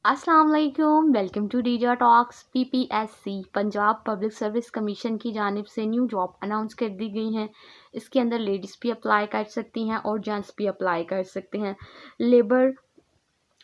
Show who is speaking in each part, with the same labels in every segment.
Speaker 1: अस्सलाम वालेकुम, welcome to डीजा talks. PPSC Punjab public service commission की जानिब से न्यू जॉब अनाउंस कर दी गई हैं। इसके अंदर लेडीज़ भी अप्लाई कर सकती हैं और जेंट्स भी अप्लाई कर सकते हैं। लेबर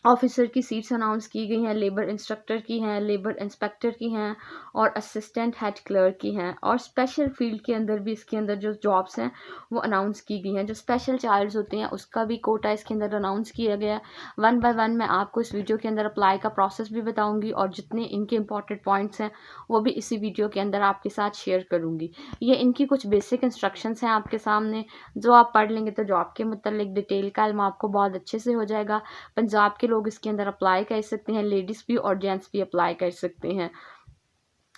Speaker 1: ऑफिसर की सीट्स अनाउंस की गई हैं, लेबर इंस्ट्रक्टर की हैं, लेबर इंस्पेक्टर की हैं और असिस्टेंट हेड क्लर्क की हैं। और स्पेशल फील्ड के अंदर भी इसके अंदर जो जॉब्स हैं वो अनाउंस की गई हैं। जो स्पेशल चार्ज होते हैं उसका भी कोटा इसके अंदर अनाउंस किया गया है। वन बाय वन मैं आपको इस वीडियो के अंदर अप्लाई का प्रोसेस भी बताऊंगी और जितने इनके इंपॉर्टेंट पॉइंट्स हैं वो भी इसी वीडियो के अंदर आपके साथ शेयर करूंगी। ये इनकी कुछ बेसिक इंस्ट्रक्शंस हैं आपके सामने, जो आप पढ़ लेंगे तो जॉब के मतलब डिटेल का इल्म आपको बहुत अच्छे से हो जाएगा। पंजाब के लोग इसके अंदर अप्लाई कर सकते हैं, लेडीज़ भी और जेंट्स भी अप्लाई कर सकते हैं।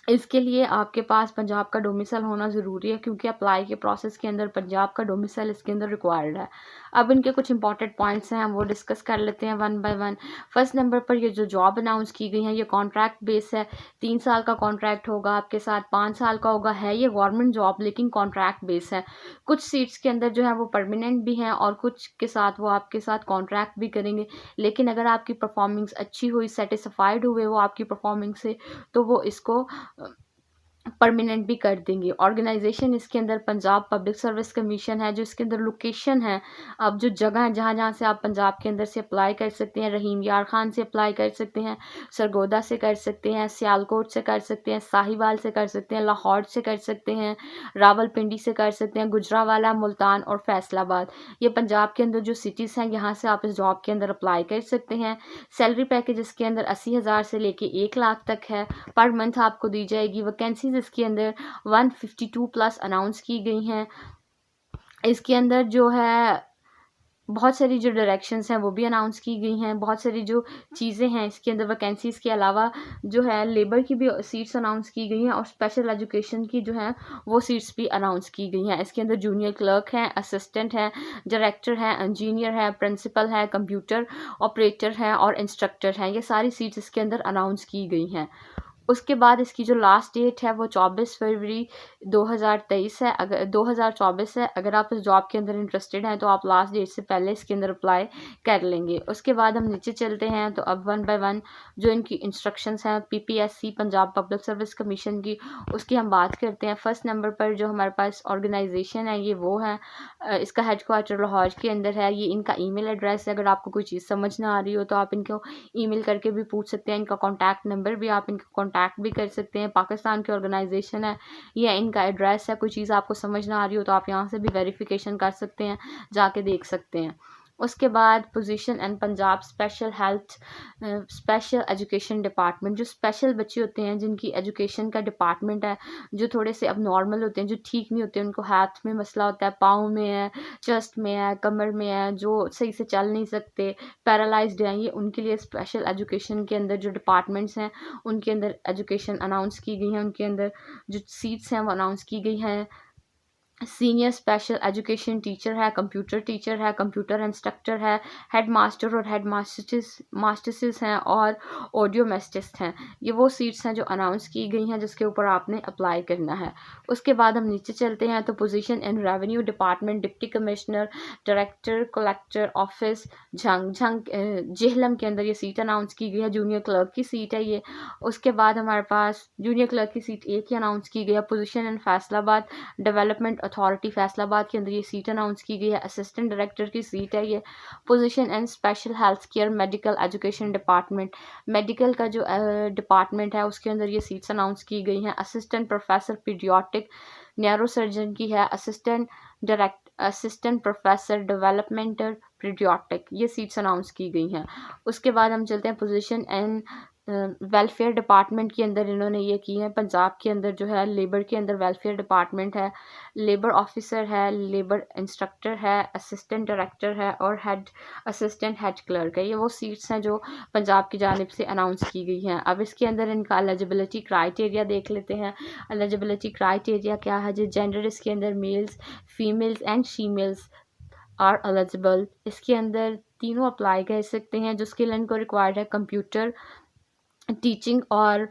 Speaker 1: इसके लिए आपके पास पंजाब का डोमिसाइल होना ज़रूरी है, क्योंकि अप्लाई के प्रोसेस के अंदर पंजाब का डोमिसाइल इसके अंदर रिक्वायर्ड है। अब इनके कुछ इंपॉर्टेंट पॉइंट्स हैं, हम वो डिस्कस कर लेते हैं one by one. First number पर ये जो जॉब अनाउंस की गई है ये कॉन्ट्रैक्ट बेस है। 3 साल का कॉन्ट्रैक्ट होगा आपके साथ, 5 साल का होगा। है ये गवर्नमेंट जॉब लेकिन कॉन्ट्रैक्ट बेस है। कुछ सीट्स के अंदर जो है वो परमानेंट भी हैं और कुछ के साथ वो आपके साथ कॉन्ट्रैक्ट भी करेंगे। लेकिन अगर आपकी परफॉर्मेंस अच्छी हुई, सेटिस्फाइड हुए वो आपकी परफॉर्मेंस से, तो वो इसको परमानेंट भी कर देंगे। ऑर्गेनाइजेशन इसके अंदर पंजाब पब्लिक सर्विस कमीशन है। जो इसके अंदर लोकेशन है, अब जो जगह है जहाँ जहाँ से आप पंजाब के अंदर से अप्लाई कर सकते हैं, रहीम यार खान से अप्लाई कर सकते हैं, सरगोदा से कर सकते हैं, सियालकोट से कर सकते हैं, साहिवाल से कर सकते हैं, लाहौर से कर सकते हैं, रावलपिंडी से कर सकते हैं, गुजरावाला, मुल्तान और फैसलाबाद। ये पंजाब के अंदर जो सिटीज़ हैं यहाँ से आप इस जॉब के अंदर अप्लाई कर सकते हैं। सैलरी पैकेज इसके अंदर 80,000 से लेके 1 लाख तक है पर मंथ आपको दी जाएगी। वैकेंसीज इसके अंदर 152 प्लस अनाउंस की गई हैं। इसके अंदर जो है बहुत सारी जो डायरेक्शंस हैं वो भी अनाउंस की गई हैं। बहुत सारी जो चीज़ें हैं इसके अंदर वैकेंसीज़ के अलावा जो है लेबर की भी सीट्स अनाउंस की गई हैं और स्पेशल एजुकेशन की जो है वो सीट्स भी अनाउंस की गई हैं। इसके अंदर जूनियर क्लर्क हैं, असिस्टेंट हैं, डायरेक्टर हैं, इंजीनियर है, प्रिंसिपल है, कंप्यूटर ऑपरेटर हैं और इंस्ट्रक्टर हैं। ये सारी सीट्स इसके अंदर अनाउंस की गई हैं। उसके बाद इसकी जो लास्ट डेट है वो 24 फरवरी 2023 है, अगर 2024 है। अगर आप इस जॉब के अंदर इंटरेस्टेड हैं तो आप लास्ट डेट से पहले इसके अंदर अप्लाई कर लेंगे। उसके बाद हम नीचे चलते हैं तो अब वन बाय वन जो इनकी इंस्ट्रक्शंस हैं PPSC Punjab public service commission की, उसकी हम बात करते हैं। फर्स्ट नंबर पर जो हमारे पास ऑर्गेनाइजेशन है ये वो है, इसका हेडक्वार्टर लाहौर के अंदर है। ये इनका ईमेल एड्रेस है। अगर आपको कोई चीज़ समझ ना आ रही हो तो आप इनको ईमेल करके भी पूछ सकते हैं। इनका कॉन्टैक्ट नंबर भी आप इनका कॉन्टैक्ट भी कर सकते हैं। पाकिस्तान की ऑर्गेनाइजेशन है, ये इनका एड्रेस है। कोई चीज़ आपको समझ ना आ रही हो तो आप यहाँ से भी वेरिफिकेशन कर सकते हैं, जाके देख सकते हैं। उसके बाद position and Punjab special health special education department. जो स्पेशल बच्चे होते हैं जिनकी एजुकेशन का डिपार्टमेंट है, जो थोड़े से अब नॉर्मल होते हैं, जो ठीक नहीं होते, उनको हाथ में मसला होता है, पाँव में है, चेस्ट में है, कमर में है, जो सही से चल नहीं सकते, पैरालाइज्ड हैं, ये उनके लिए स्पेशल एजुकेशन के अंदर जो डिपार्टमेंट्स हैं उनके अंदर एजुकेशन अनाउंस की गई हैं। उनके अंदर जो सीट्स हैं वो अनाउंस की गई हैं। सीनियर स्पेशल एजुकेशन टीचर है, कंप्यूटर टीचर है, कंप्यूटर इंस्ट्रक्टर है, हेड मास्टर और हेड मास्टर्स हैं और ऑडियो मास्टर्स हैं। ये वो सीट्स हैं जो अनाउंस की गई हैं जिसके ऊपर आपने अप्लाई करना है। उसके बाद हम नीचे चलते हैं तो position in revenue department deputy commissioner, director collector office Jhelum के अंदर ये सीट अनाउंस की गई है। जूनियर क्लर्क की सीट है ये। उसके बाद हमारे पास जूनियर क्लर्क की सीट एक ही अनाउंस की गई है। Position in Faisalabad development authority Faisalabad के अंदर ये सीट अनाउंस की गई है। असिस्टेंट डायरेक्टर की सीट है ये। Position and special health care medical education department, medical का जो डिपार्टमेंट है उसके अंदर ये सीट्स अनाउंस की गई हैं। Assistant professor paediatric neuro surgeon की है। असिस्टेंट प्रोफेसर डेवलपमेंटल पीडियाट्रिक, ये सीट्स अनाउंस की गई हैं। उसके बाद हम चलते हैं पोजीशन एंड वेलफेयर डिपार्टमेंट के अंदर इन्होंने ये की है। पंजाब के अंदर जो है लेबर के अंदर वेलफेयर डिपार्टमेंट है, लेबर ऑफिसर है, लेबर इंस्ट्रक्टर है, असिस्टेंट डायरेक्टर है और असिस्टेंट हेड क्लर्क है। ये वो सीट्स हैं जो पंजाब की जानिब से अनाउंस की गई हैं। अब इसके अंदर इनका एलिजिबिलिटी क्राइटेरिया देख लेते हैं। एलिजिबिलिटी क्राइटेरिया क्या है जी? जेंडर इसके अंदर males, females and shemales are eligible. इसके अंदर तीनों अप्लाई कर सकते हैं। जो स्किल इनको रिक्वायर्ड है कंप्यूटर टीचिंग और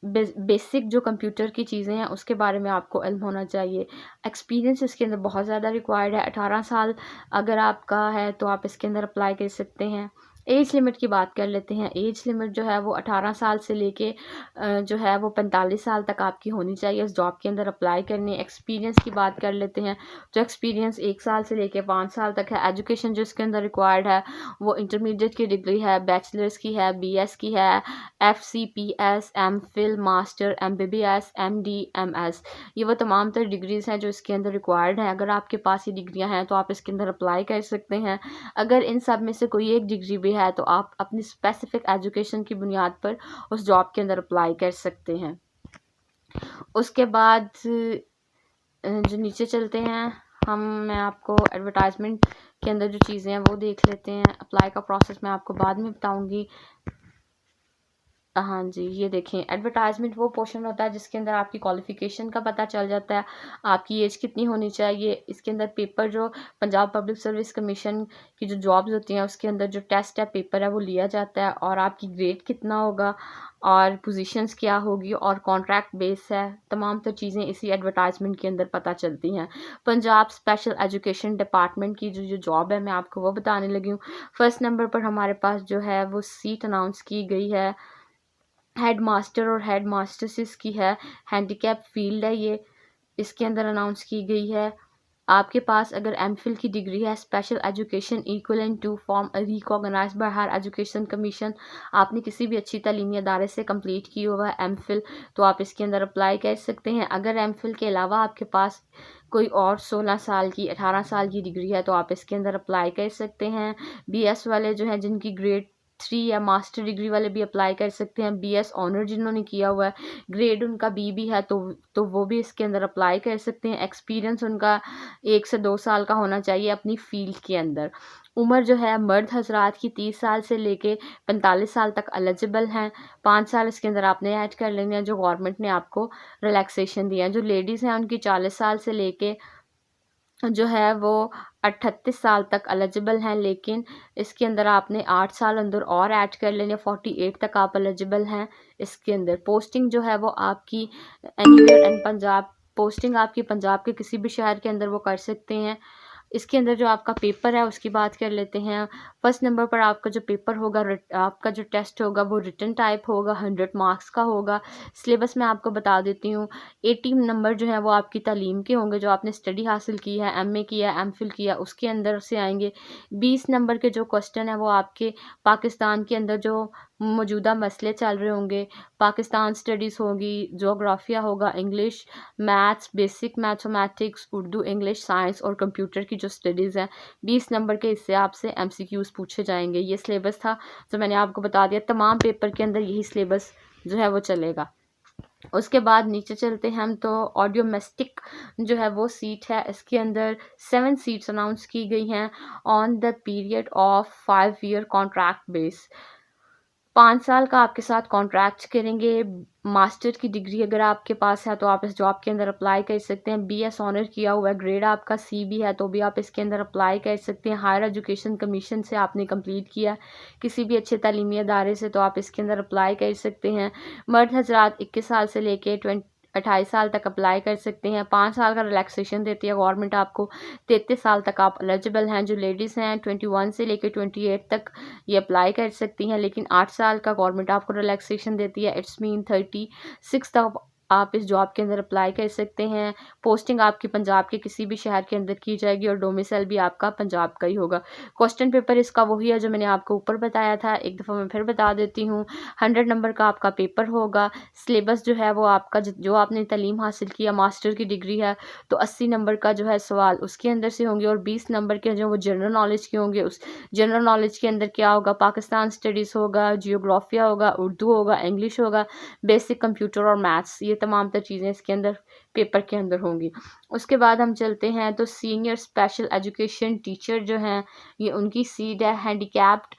Speaker 1: बेसिक जो कंप्यूटर की चीज़ें हैं उसके बारे में आपको इल्म होना चाहिए। एक्सपीरियंस इसके अंदर बहुत ज़्यादा रिक्वायर्ड है। 18 साल अगर आपका है तो आप इसके अंदर अप्लाई कर सकते हैं। एज लिमिट की बात कर लेते हैं। एज लिमिट जो है वो 18 साल से लेके जो है वो 45 साल तक आपकी होनी चाहिए इस जॉब के अंदर अप्लाई करनी। एक्सपीरियंस की बात कर लेते हैं। जो एक्सपीरियंस 1 साल से लेके 5 साल तक है। एजुकेशन जो इसके अंदर रिक्वायर्ड है वो इंटरमीडिएट की डिग्री है, बैचलर्स की है, बीएस की है, FCPS, MPhil, master, MBBS, MD, MS, ये वो तमाम तर डिग्रीज़ हैं जो इसके अंदर रिक्वायर्ड हैं। अगर आपके पास ये डिग्रियां हैं तो आप इसके अंदर अप्लाई कर सकते हैं। अगर इन सब में से कोई एक डिग्री भी है तो आप अपनी स्पेसिफिक एजुकेशन की बुनियाद पर उस जॉब के अंदर अप्लाई कर सकते हैं। उसके बाद जो नीचे चलते हैं मैं आपको एडवर्टाइजमेंट के अंदर जो चीज़ें हैं वो देख लेते हैं। अप्लाई का प्रोसेस मैं आपको बाद में बताऊंगी। हाँ जी, ये देखें, एडवर्टाइजमेंट वो पोर्शन होता है जिसके अंदर आपकी क्वालिफ़िकेशन का पता चल जाता है, आपकी एज कितनी होनी चाहिए। इसके अंदर पेपर जो पंजाब पब्लिक सर्विस कमीशन की जो जॉब्स होती हैं उसके अंदर जो टेस्ट है, पेपर है, वो लिया जाता है और आपकी ग्रेड कितना होगा और पोजीशंस क्या होगी और कॉन्ट्रैक्ट बेस है। तमाम तो चीज़ें इसी एडवर्टाइजमेंट के अंदर पता चलती हैं। पंजाब स्पेशल एजुकेशन डिपार्टमेंट की जो जॉब है मैं आपको वो बताने लगी हूँ। फर्स्ट नंबर पर हमारे पास जो है वो सीट अनाउंस की गई है, हेड मास्टर और हेड मास्टर्स की है। हैंडीकैप फील्ड है ये, इसके अंदर अनाउंस की गई है। आपके पास अगर एमफिल की डिग्री है, special education equivalent to form recognised by higher education commission, आपने किसी भी अच्छी तालीमी अदारे से कंप्लीट की हुआ है एमफिल, तो आप इसके अंदर अप्लाई कर सकते हैं। अगर एमफिल के अलावा आपके पास कोई और 16 साल की, 18 साल की डिग्री है तो आप इसके अंदर अप्लाई कर सकते हैं। बीएस वाले जो हैं जिनकी ग्रेड 3 या मास्टर डिग्री वाले भी अप्लाई कर सकते हैं। बीएस ऑनर जिन्होंने किया हुआ है, ग्रेड उनका बी भी है तो वो भी इसके अंदर अप्लाई कर सकते हैं। एक्सपीरियंस उनका 1 से 2 साल का होना चाहिए अपनी फील्ड के अंदर। उम्र जो है मर्द हजरात की 30 साल से लेके 45 साल तक एलिजिबल हैं। 5 साल इसके अंदर आपने ऐड कर लेने हैं जो गवर्नमेंट ने आपको रिलैक्सेशन दिया है। जो लेडीज़ हैं उनकी 40 साल से लेके जो है वो 38 साल तक एलिजिबल हैं, लेकिन इसके अंदर आपने 8 साल अंदर और ऐड कर लेने, 48 तक आप एलिजिबल हैं इसके अंदर। पोस्टिंग जो है वो आपकी एनीवेयर इन पंजाब, पोस्टिंग आपकी पंजाब के किसी भी शहर के अंदर वो कर सकते हैं। इसके अंदर जो आपका पेपर है उसकी बात कर लेते हैं। फर्स्ट नंबर पर आपका जो पेपर होगा, आपका जो टेस्ट होगा वो रिटन टाइप होगा, 100 मार्क्स का होगा। सिलेबस मैं आपको बता देती हूँ। 80 नंबर जो है वो आपकी तालीम के होंगे, जो आपने स्टडी हासिल की है, एमए किया, एमफिल किया, उसके अंदर से आएंगे। 20 नंबर के जो क्वेश्चन है वो आपके पाकिस्तान के अंदर जो मौजूदा मसले चल रहे होंगे, पाकिस्तान स्टडीज़ होगी, जोग्राफिया होगा, English, maths, basic mathematics, Urdu, English, science और कंप्यूटर की जो स्टडीज़ हैं, 20 नंबर के इससे आपसे एमसीक्यूज़ पूछे जाएंगे। ये सिलेबस था जो मैंने आपको बता दिया। तमाम पेपर के अंदर यही सिलेबस जो है वो चलेगा। उसके बाद नीचे चलते हैं हम, तो ऑडियोमेस्टिक जो है वो सीट है। इसके अंदर 7 सीट्स अनाउंस की गई हैं on the period of 5 year contract base. 5 साल का आपके साथ कॉन्ट्रैक्ट करेंगे। मास्टर की डिग्री अगर आपके पास है तो आप इस जॉब के अंदर अप्लाई कर सकते हैं। बीएस ऑनर किया हुआ है, ग्रेड आपका सी भी है तो भी आप इसके अंदर अप्लाई कर सकते हैं। हायर एजुकेशन कमीशन से आपने कंप्लीट किया किसी भी अच्छे तालीमी अदारे से तो आप इसके अंदर अप्लाई कर सकते हैं। मर्द हजरात 21 साल से लेके 28 साल तक अप्लाई कर सकते हैं। 5 साल का रिलैक्सेशन देती है गवर्नमेंट आपको, 33 साल तक आप एलिजिबल हैं। जो लेडीज़ हैं 21 से लेकर 28 तक ये अप्लाई कर सकती हैं, लेकिन 8 साल का गवर्नमेंट आपको रिलैक्सेशन देती है। इट्स मीन 36 तक आप इस जॉब के अंदर अप्लाई कर सकते हैं। पोस्टिंग आपकी पंजाब के किसी भी शहर के अंदर की जाएगी और डोमिसाइल भी आपका पंजाब का ही होगा। क्वेश्चन पेपर इसका वही है जो मैंने आपको ऊपर बताया था, एक दफ़ा मैं फिर बता देती हूँ। 100 नंबर का आपका पेपर होगा। सिलेबस जो है वो आपका जो आपने तालीम हासिल किया, मास्टर की डिग्री है तो 80 नंबर का जो है सवाल उसके अंदर से होंगे और 20 नंबर के जो वो जनरल नॉलेज के होंगे। उस जनरल नॉलेज के अंदर क्या होगा, पाकिस्तान स्टडीज़ होगा, जियोग्राफिया होगा, उर्दू होगा, इंग्लिश होगा, बेसिक कंप्यूटर और मैथ्स, ये तमाम तर चीज़ें इसके अंदर पेपर के अंदर होंगी। उसके बाद हम चलते हैं तो सीनियर स्पेशल एजुकेशन टीचर जो हैं ये उनकी सीट है। हैंडीकैप्ड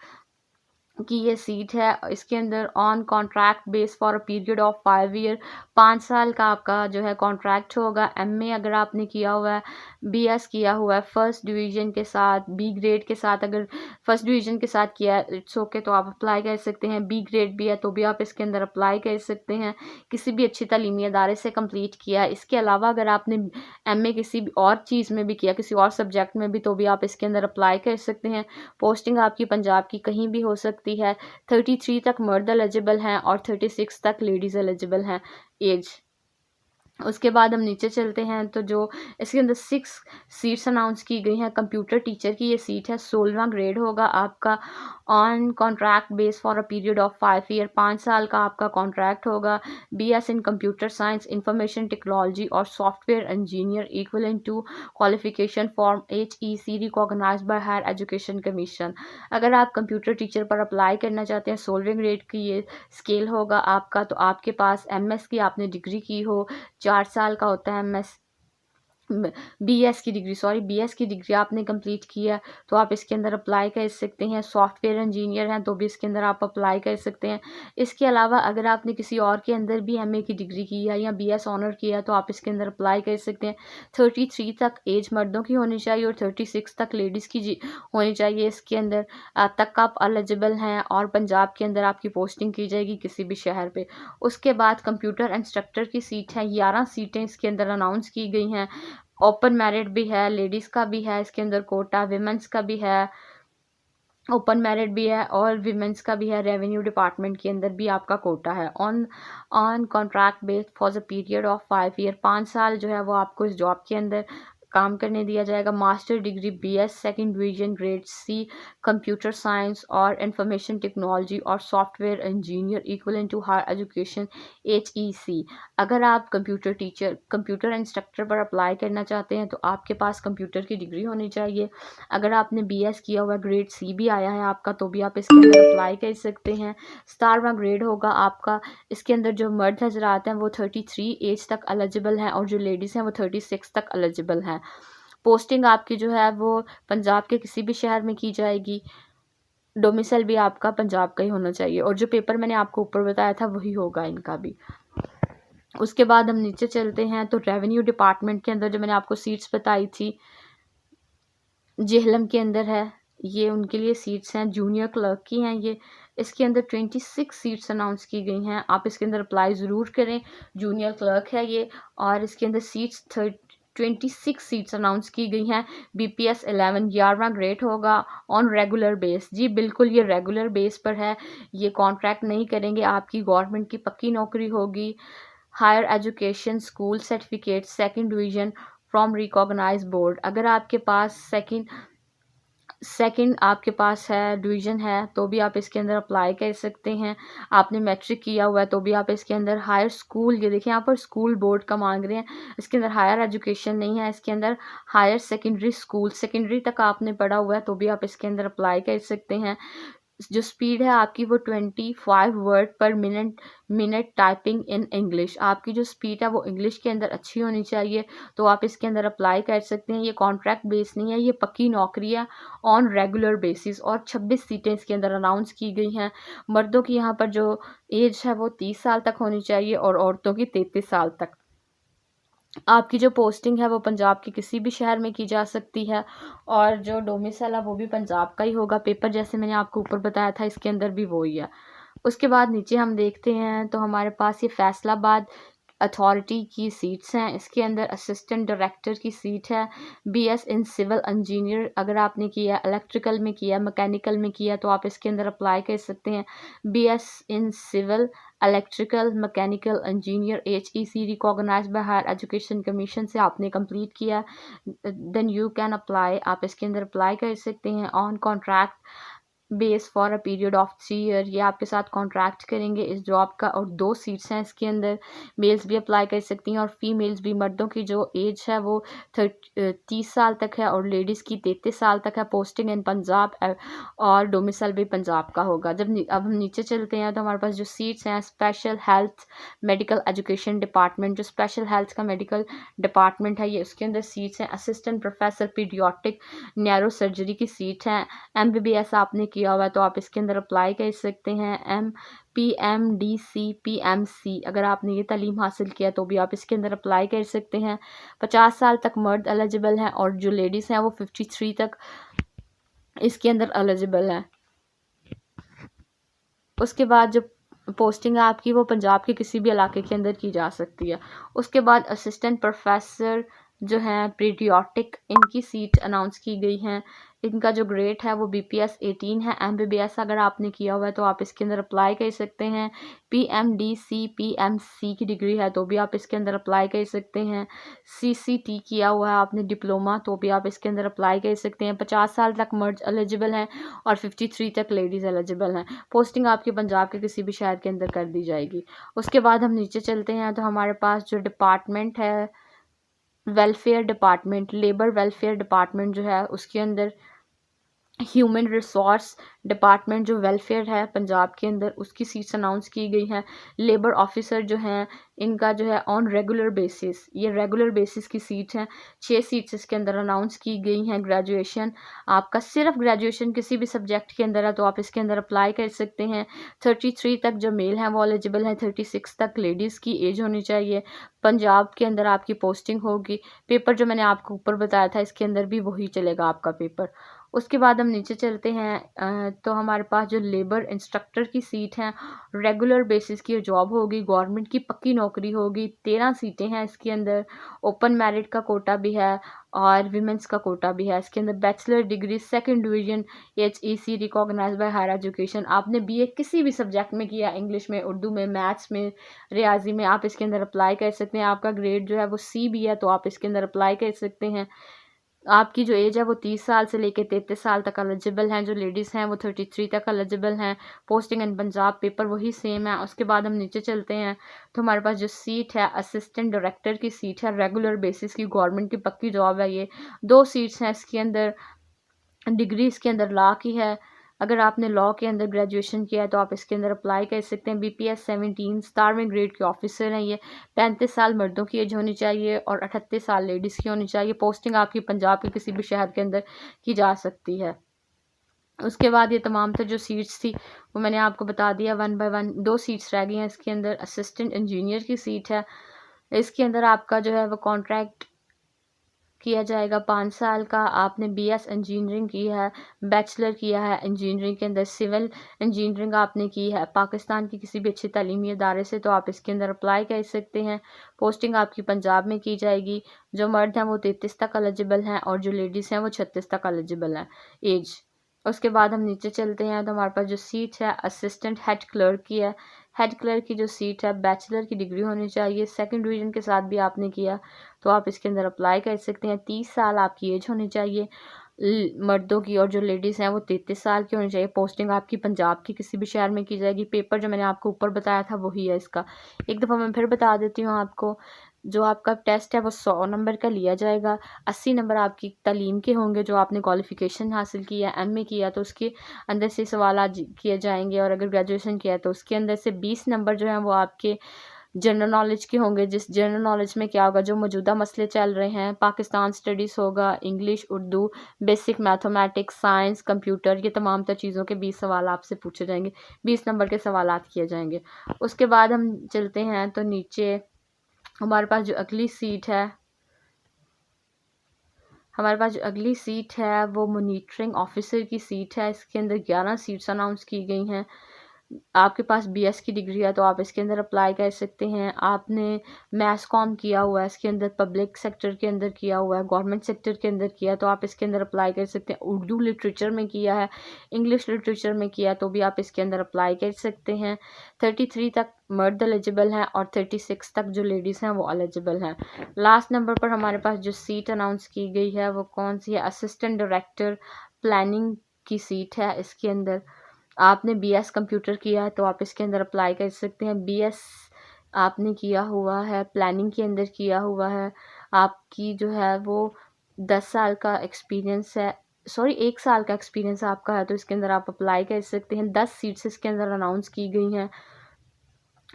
Speaker 1: की ये सीट है। इसके अंदर on contract base for a period of 5 year, 5 साल का आपका जो है कॉन्ट्रैक्ट होगा। एमए अगर आपने किया हुआ है, बीएस किया हुआ है फर्स्ट डिवीज़न के साथ, बी ग्रेड के साथ, अगर फर्स्ट डिवीज़न के साथ किया है इट्स ओके तो आप अप्लाई कर सकते हैं। बी ग्रेड भी है तो भी आप इसके अंदर अप्लाई कर सकते हैं। किसी भी अच्छी तालीमी अदारे से कंप्लीट किया है। इसके अलावा अगर आपने एमए किसी भी और चीज़ में भी किया, किसी और सब्जेक्ट में भी, तो भी आप इसके अंदर अप्लाई कर सकते हैं। पोस्टिंग आपकी पंजाब की कहीं भी हो सकती है। 33 तक मर्द एलिजिबल हैं और 36 तक लेडीज़ एलिजिबल हैं एज। उसके बाद हम नीचे चलते हैं तो जो इसके अंदर 6 सीट्स अनाउंस की गई हैं। कंप्यूटर टीचर की ये सीट है, 16वां ग्रेड होगा आपका। On contract base for a period of 5 year, 5 साल का आपका कॉन्ट्रैक्ट होगा। BS in computer science, information technology और software engineer equivalent to qualification form HEC recognised by higher education commission. अगर आप कंप्यूटर टीचर पर अप्लाई करना चाहते हैं, 16वें ग्रेड की ये स्केल होगा आपका। तो आपके पास MS की आपने डिग्री की हो, 4 साल का होता है MS, बीएस की डिग्री आपने कंप्लीट की है तो आप इसके अंदर अप्लाई कर सकते हैं। सॉफ्टवेयर इंजीनियर हैं तो भी इसके अंदर आप अप्लाई कर सकते हैं। इसके अलावा अगर आपने किसी और के अंदर भी एमए की डिग्री की है या बीएस ऑनर किया है तो आप इसके अंदर अप्लाई कर सकते हैं। 33 तक एज मर्दों की होनी चाहिए और 36 तक लेडीज़ की होनी चाहिए। इसके अंदर तक आप एलिजिबल हैं और पंजाब के अंदर आपकी पोस्टिंग की जाएगी किसी भी शहर पे। उसके बाद कंप्यूटर इंस्ट्रक्टर की सीट है, 11 सीटें इसके अंदर अनाउंस की गई हैं। ओपन मेरिट भी है, लेडीज़ का भी है इसके अंदर कोटा, विमेंस का भी है, ओपन मेरिट भी है और विमेंस का भी है। रेवेन्यू डिपार्टमेंट के अंदर भी आपका कोटा है। On contract base for the period of 5 year, 5 साल जो है वो आपको इस जॉब के अंदर काम करने दिया जाएगा। Master degree BS second division grade C computer science और इंफॉर्मेशन टेक्नोलॉजी और software engineer equivalent to higher education HEC। अगर आप कंप्यूटर टीचर, कंप्यूटर इंस्ट्रक्टर पर अप्लाई करना चाहते हैं तो आपके पास कंप्यूटर की डिग्री होनी चाहिए। अगर आपने बीएस किया हुआ ग्रेड सी भी आया है आपका तो भी आप इसके अंदर अप्लाई कर सकते हैं। 17वां ग्रेड होगा आपका। इसके अंदर जो मर्द हजरात हैं वो 33 एज तक एलिजिबल हैं और जो लेडीज़ हैं वो 36 तक एलिजिबल हैं। पोस्टिंग आपकी जो है वो पंजाब के किसी भी शहर में की जाएगी। डोमिसाइल भी आपका पंजाब का ही होना चाहिए और जो पेपर मैंने आपको ऊपर बताया था वही होगा इनका भी। उसके बाद हम नीचे चलते हैं तो रेवेन्यू डिपार्टमेंट के अंदर जो मैंने आपको सीट्स बताई थी जेहलम के अंदर है, ये उनके लिए सीट्स हैं, जूनियर क्लर्क की हैं ये। इसके अंदर 26 सीट्स अनाउंस की गई हैं, आप इसके अंदर अप्लाई ज़रूर करें। जूनियर क्लर्क है ये और इसके अंदर सीट्स 26 सीट्स अनाउंस की गई हैं। BPS 11 11वां ग्रेड होगा ऑन रेगुलर बेस। जी बिल्कुल ये रेगुलर बेस पर है, ये कॉन्ट्रैक्ट नहीं करेंगे, आपकी गवर्नमेंट की पक्की नौकरी होगी। Higher education school certificate second division from recognised board. अगर आपके पास सेकंड आपके पास है डिवीज़न है तो भी आप इसके अंदर अप्लाई कर सकते हैं। आपने मैट्रिक किया हुआ है तो भी आप इसके अंदर हायर स्कूल, ये देखिए यहाँ पर स्कूल बोर्ड का मांग रहे हैं, इसके अंदर हायर एजुकेशन नहीं है, इसके अंदर हायर सेकेंडरी स्कूल, सेकेंडरी तक आपने पढ़ा हुआ है तो भी आप इसके अंदर अप्लाई कर सकते हैं। जो स्पीड है आपकी वो 25 वर्ड पर मिनट टाइपिंग इन इंग्लिश। आपकी जो स्पीड है वो इंग्लिश के अंदर अच्छी होनी चाहिए तो आप इसके अंदर अप्लाई कर सकते हैं। ये कॉन्ट्रैक्ट बेस नहीं है, ये पक्की नौकरी है ऑन रेगुलर बेसिस और 26 सीटें इसके अंदर अनाउंस की गई हैं। मर्दों की यहाँ पर जो एज है वो 30 साल तक होनी चाहिए और औरतों की 33 साल तक। आपकी जो पोस्टिंग है वो पंजाब के किसी भी शहर में की जा सकती है और जो डोमिसाइल है वो भी पंजाब का ही होगा। पेपर जैसे मैंने आपको ऊपर बताया था इसके अंदर भी वही है। उसके बाद नीचे हम देखते हैं तो हमारे पास ये फैसलाबाद अथॉरिटी की सीट्स हैं। इसके अंदर असिस्टेंट डायरेक्टर की सीट है। BS इन सिविल इंजीनियर, अगर आपने किया इलेक्ट्रिकल में किया, मैकेनिकल में किया तो आप इसके अंदर अप्लाई कर सकते हैं। BS in civil electrical mechanical engineer HEC recognised by higher education commission से आपने कंप्लीट किया देन यू कैन अप्लाई, आप इसके अंदर अप्लाई कर सकते हैं। On contract base for a period of 3 year, ये आपके साथ कॉन्ट्रैक्ट करेंगे इस जॉब का और 2 सीट्स हैं इसके अंदर। मेल्स भी अप्लाई कर सकती हैं और फीमेल्स भी। मर्दों की जो एज है वो 30 साल तक है और लेडीज़ की 33 साल तक है। पोस्टिंग इन पंजाब और डोमिसाइल भी पंजाब का होगा। अब हम नीचे चलते हैं तो हमारे पास जो सीट्स हैं special health medical education department, जो स्पेशल हेल्थ का मेडिकल डिपार्टमेंट है ये, उसके अंदर सीट्स हैं। Assistant professor paediatric narrow surgery की सीट है। MBBS आपने किया हुआ है तो आप इसके अंदर अप्लाई कर सकते हैं। PMDC PMC अगर आपने ये तालीम हासिल किया तो भी आप इसके अंदर अप्लाई कर सकते हैं। 50 साल तक मर्द एलिजिबल हैं और जो लेडीज़ हैं वो 53 तक इसके अंदर एलिजिबल हैं। उसके बाद जो पोस्टिंग है आपकी वो पंजाब के किसी भी इलाके के अंदर की जा सकती है। उसके बाद असिस्टेंट प्रोफेसर जो हैं पीडियाट्रिक, इनकी सीट अनाउंस की गई हैं। इनका जो ग्रेड है वो BPS 18 है। MBBS अगर आपने किया हुआ है तो आप इसके अंदर अप्लाई कर सकते हैं। PMDC PMC की डिग्री है तो भी आप इसके अंदर अप्लाई कर सकते हैं। CCT किया हुआ है आपने डिप्लोमा तो भी आप इसके अंदर अप्लाई कर सकते हैं। 50 साल तक मर्द एलिजिबल हैं और 53 तक लेडीज़ एलिजिबल हैं। पोस्टिंग आपके पंजाब के किसी भी शहर के अंदर कर दी जाएगी। उसके बाद हम नीचे चलते हैं तो हमारे पास जो डिपार्टमेंट है welfare department, labour welfare department जो है उसके अंदर ह्यूमन रिसोर्स डिपार्टमेंट जो वेलफेयर है पंजाब के अंदर उसकी सीट्स अनाउंस की गई हैं। लेबर ऑफिसर जो हैं इनका जो है ऑन रेगुलर बेसिस, ये रेगुलर बेसिस की सीट हैं। 6 सीट्स इसके अंदर अनाउंस की गई हैं। ग्रेजुएशन आपका सिर्फ ग्रेजुएशन किसी भी सब्जेक्ट के अंदर है तो आप इसके अंदर अप्लाई कर सकते हैं। 33 तक जो मेल हैं वो एलिजिबल हैं। 36 तक लेडीज़ की एज होनी चाहिए। पंजाब के अंदर आपकी पोस्टिंग होगी। पेपर जो मैंने आपको ऊपर बताया था इसके अंदर भी वही चलेगा आपका पेपर। उसके बाद हम नीचे चलते हैं तो हमारे पास जो लेबर इंस्ट्रक्टर की सीट हैं रेगुलर बेसिस की जॉब होगी, गवर्नमेंट की पक्की नौकरी होगी। 13 सीटें हैं इसके अंदर। ओपन मेरिट का कोटा भी है और विमेंस का कोटा भी है। इसके अंदर bachelor degree 2nd division HEC recognise by higher education, आपने BA किसी भी सब्जेक्ट में किया, इंग्लिश में, उर्दू में, मैथ्स में, रियाजी में, आप इसके अंदर अप्लाई कर सकते हैं। आपका ग्रेड जो है वो C भी है तो आप इसके अंदर अप्लाई कर सकते हैं। आपकी जो एज है वो 30 साल से लेकर 33 साल तक एलिजिबल हैं। जो लेडीज़ हैं वो 33 तक एलिजिबल हैं। पोस्टिंग इन पंजाब, पेपर वही सेम है। उसके बाद हम नीचे चलते हैं तो हमारे पास जो सीट है असिस्टेंट डायरेक्टर की सीट है, रेगुलर बेसिस की, गवर्नमेंट की पक्की जॉब है। ये 2 सीट्स हैं इसके अंदर। डिग्री इसके अंदर लॉ की है। अगर आपने लॉ के अंदर ग्रेजुएशन किया है तो आप इसके अंदर अप्लाई कर सकते हैं। BPS 17 17वें ग्रेड के ऑफिसर हैं ये। 35 साल मर्दों की एज होनी चाहिए और 38 साल लेडीज़ की होनी चाहिए। पोस्टिंग आपकी पंजाब के किसी भी शहर के अंदर की जा सकती है। उसके बाद ये तमाम तो जो सीट्स थी वो मैंने आपको बता दिया 1 बाय 1। 2 सीट्स रह गई हैं इसके अंदर। असिस्टेंट इंजीनियर की सीट है। इसके अंदर आपका जो है वो कॉन्ट्रैक्ट किया जाएगा 5 साल का। आपने BS इंजीनियरिंग की है, बैचलर किया है इंजीनियरिंग के अंदर, सिविल इंजीनियरिंग आपने की है पाकिस्तान की किसी भी अच्छे तालीमी इदारे से तो आप इसके अंदर अप्लाई कर सकते हैं। पोस्टिंग आपकी पंजाब में की जाएगी। जो मर्द हैं वो 33 तक एलिजिबल हैं और जो लेडीज़ हैं वो 36 तक एलिजिबल हैं एज। उसके बाद हम नीचे चलते हैं तो हमारे पास जो सीट है असिस्टेंट हेड क्लर्क की है। हेड क्लर्क की जो सीट है बैचलर की डिग्री होनी चाहिए। 2nd डिवीजन के साथ भी आपने किया तो आप इसके अंदर अप्लाई कर सकते हैं। 30 साल आपकी एज होनी चाहिए मर्दों की और जो लेडीज़ हैं वो 33 साल की होनी चाहिए। पोस्टिंग आपकी पंजाब की किसी भी शहर में की जाएगी। पेपर जो मैंने आपको ऊपर बताया था वही है इसका। एक दफ़ा मैं फिर बता देती हूँ आपको। जो आपका टेस्ट है वो 100 नंबर का लिया जाएगा। 80 नंबर आपकी तालीम के होंगे जो आपने क्वालिफ़िकेशन हासिल की है, MA किया तो उसके अंदर से सवाल किए जाएंगे और अगर ग्रेजुएशन किया तो उसके अंदर से 20 नंबर जो हैं वो आपके जनरल नॉलेज के होंगे। जिस जनरल नॉलेज में क्या होगा, जो मौजूदा मसले चल रहे हैं, पाकिस्तान स्टडीज़ होगा, English, Urdu, basic mathematics, science, computer, ये तमाम तर चीज़ों के 20 सवाल आपसे पूछे जाएंगे। 20 नंबर के सवालात किए जाएंगे। उसके बाद हम चलते हैं तो नीचे हमारे पास जो अगली सीट है वो मॉनिटरिंग ऑफिसर की सीट है। इसके अंदर 11 सीट्स अनाउंस की गई हैं। आपके पास BS की डिग्री है तो आप इसके अंदर अप्लाई कर सकते हैं। आपने मैस कॉम किया हुआ है, इसके अंदर पब्लिक सेक्टर के अंदर किया हुआ है, गवर्नमेंट सेक्टर के अंदर किया है तो आप इसके अंदर अप्लाई कर सकते हैं। उर्दू लिटरेचर में किया है, इंग्लिश लिटरेचर में किया है तो भी आप इसके अंदर अप्लाई कर सकते हैं। 33 तक मर्द एलिजिबल हैं और 36 तक जो लेडीज़ हैं वो एलिजिबल हैं। लास्ट नंबर पर हमारे पास जो सीट अनाउंस की गई है वो कौन सी है? असिस्टेंट डायरेक्टर प्लानिंग की सीट है। इसके अंदर आपने BS कंप्यूटर किया है तो आप इसके अंदर अप्लाई कर सकते हैं। BS आपने किया हुआ है, प्लानिंग के अंदर किया हुआ है, आपकी जो है वो 10 साल का एक्सपीरियंस है, सॉरी 1 साल का एक्सपीरियंस आपका है तो इसके अंदर आप अप्लाई कर सकते हैं। 10 सीट्स इसके अंदर अनाउंस की गई हैं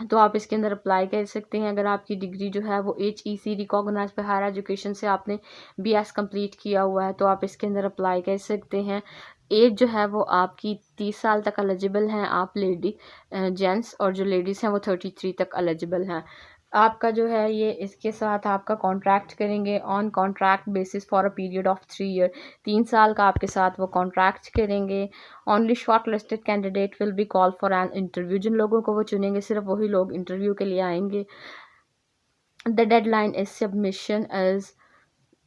Speaker 1: तो आप इसके अंदर अप्लाई कर सकते हैं। अगर आपकी डिग्री जो है वो HEC recognise by higher education से आपने BS कंप्लीट किया हुआ है तो आप इसके अंदर अप्लाई कर सकते हैं। एज जो है वो आपकी 30 साल तक एलिजिबल हैं आप लेडी जेंट्स, और जो लेडीज़ हैं वो 33 तक एलिजिबल हैं। आपका जो है ये इसके साथ आपका कॉन्ट्रैक्ट करेंगे on contract basis for a period of 3 year. 3 साल का आपके साथ वो कॉन्ट्रैक्ट करेंगे। Only short listed candidate will be call for an interview. जिन लोगों को वो चुनेंगे सिर्फ वही लोग इंटरव्यू के लिए आएंगे। The deadline is submission is,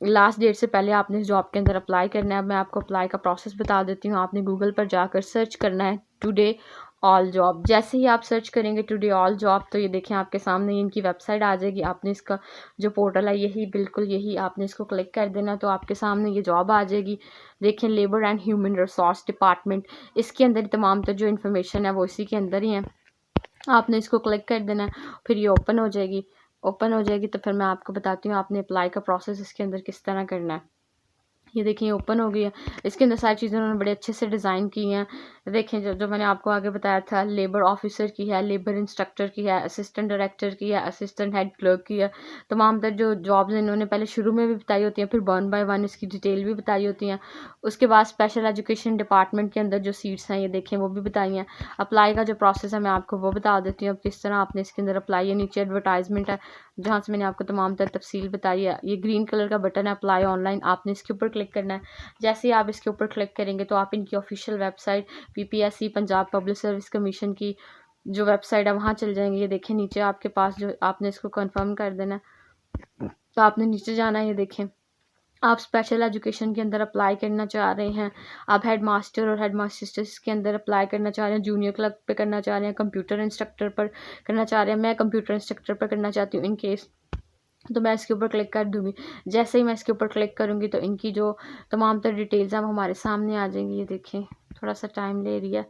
Speaker 1: last date से पहले आपने इस जॉब के अंदर अप्लाई करना है। मैं आपको अप्लाई का प्रोसेस बता देती हूँ। आपने गूगल पर जाकर सर्च करना है टुडे ऑल जॉब। जैसे ही आप सर्च करेंगे टुडे ऑल जॉब, तो ये देखें आपके सामने इनकी वेबसाइट आ जाएगी। आपने इसका जो पोर्टल है यही बिल्कुल यही, आपने इसको क्लिक कर देना तो आपके सामने ये जॉब आ जाएगी। देखें labour and human resource department, इसके अंदर तमाम तो जो इन्फॉर्मेशन है वो इसी के अंदर ही है। आपने इसको क्लिक कर देना है, फिर ये ओपन हो जाएगी। ओपन हो जाएगी तो फिर मैं आपको बताती हूँ आपने अप्लाई का प्रोसेस इसके अंदर किस तरह करना है। ये देखिए ओपन हो गई है। इसके अंदर सारी चीज़ें उन्होंने बड़े अच्छे से डिज़ाइन की हैं। देखें जो मैंने आपको आगे बताया था, लेबर ऑफिसर की है, लेबर इंस्ट्रक्टर की है, असिस्टेंट डायरेक्टर की है, असिस्टेंट हेड क्लर्क की है। तमाम तर जो जॉब्स इन्होंने पहले शुरू में भी बताई होती हैं, फिर 1 बाय 1 इसकी डिटेल भी बताई होती हैं। उसके बाद स्पेशल एजुकेशन डिपार्टमेंट के अंदर जो सीट्स हैं ये देखें वो भी बताई हैं। अप्लाई का जो प्रोसेस है मैं आपको वो बता देती हूँ अब किस तरह आपने इसके अंदर अप्लाई है। नीचे एडवर्टाइजमेंट है जहाँ से मैंने आपको तमाम तर तफसील बताई है। ये ग्रीन कलर का बटन है अप्लाई ऑनलाइन, आपने इसके ऊपर क्लिक करना है। जैसे ही आप इसके ऊपर क्लिक करेंगे तो आप इनकी official website PPSC Punjab public service commission की जो वेबसाइट है वहाँ चल जाएंगे। ये देखें नीचे आपके पास जो आपने इसको कंफर्म कर देना है तो आपने नीचे जाना है। ये देखें आप स्पेशल एजुकेशन के अंदर अप्लाई करना चाह रहे हैं, आप हेड मास्टर और हेड मास्टर्स के अंदर अप्लाई करना चाह रहे हैं, जूनियर क्लर्क पे करना चाह रहे हैं, कंप्यूटर इंस्ट्रक्टर पर करना चाह रहे हैं। मैं कंप्यूटर इंस्ट्रक्टर पर करना चाहती हूँ इन केस, तो मैं इसके ऊपर क्लिक कर दूँगी। जैसे ही मैं इसके ऊपर क्लिक करूँगी तो इनकी जो तमाम तर डिटेल्स हैं वो हमारे सामने आ जाएंगी। ये देखें थोड़ा सा टाइम ले रही है।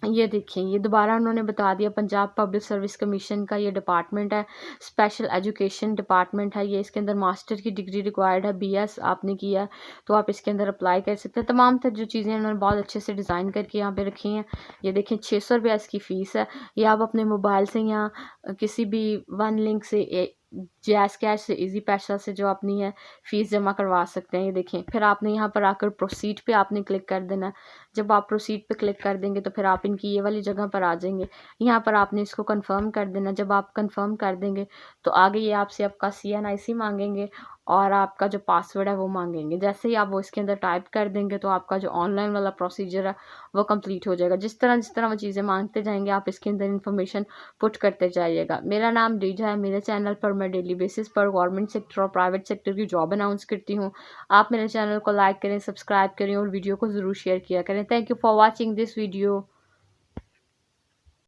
Speaker 1: ये देखिए ये दोबारा उन्होंने बता दिया, पंजाब पब्लिक सर्विस कमीशन का ये डिपार्टमेंट है, स्पेशल एजुकेशन डिपार्टमेंट है ये। इसके अंदर मास्टर की डिग्री रिक्वायर्ड है, बीएस आपने किया है तो आप इसके अंदर अप्लाई कर सकते हैं। तमाम तर जो चीज़ें उन्होंने बहुत अच्छे से डिज़ाइन करके यहाँ पे रखी हैं। ये देखें 600 रुपया इसकी फ़ीस है। ये आप अपने मोबाइल से या किसी भी वन लिंक से जैज़ कैश से, इजी पैसा से जो अपनी है फ़ीस जमा करवा सकते हैं। ये देखें फिर आपने यहाँ पर आकर प्रोसीड पे आपने क्लिक कर देना। जब आप प्रोसीड पे क्लिक कर देंगे तो फिर आप इनकी ये वाली जगह पर आ जाएंगे। यहाँ पर आपने इसको कंफर्म कर देना। जब आप कंफर्म कर देंगे तो आगे ये आपसे आपका CNIC मांगेंगे और आपका जो पासवर्ड है वो मांगेंगे। जैसे ही आप वो इसके अंदर टाइप कर देंगे तो आपका जो ऑनलाइन वाला प्रोसीजर है वो कंप्लीट हो जाएगा। जिस तरह वो चीज़ें मांगते जाएंगे आप इसके अंदर इन्फॉर्मेशन पुट करते जाइएगा। मेरा नाम डीजा है। मेरे चैनल पर मैं डेली बेसिस पर गवर्नमेंट सेक्टर और प्राइवेट सेक्टर की जॉब अनाउंस करती हूँ। आप मेरे चैनल को लाइक करें, सब्सक्राइब करें और वीडियो को ज़रूर शेयर किया करें। Thank you for watching this video.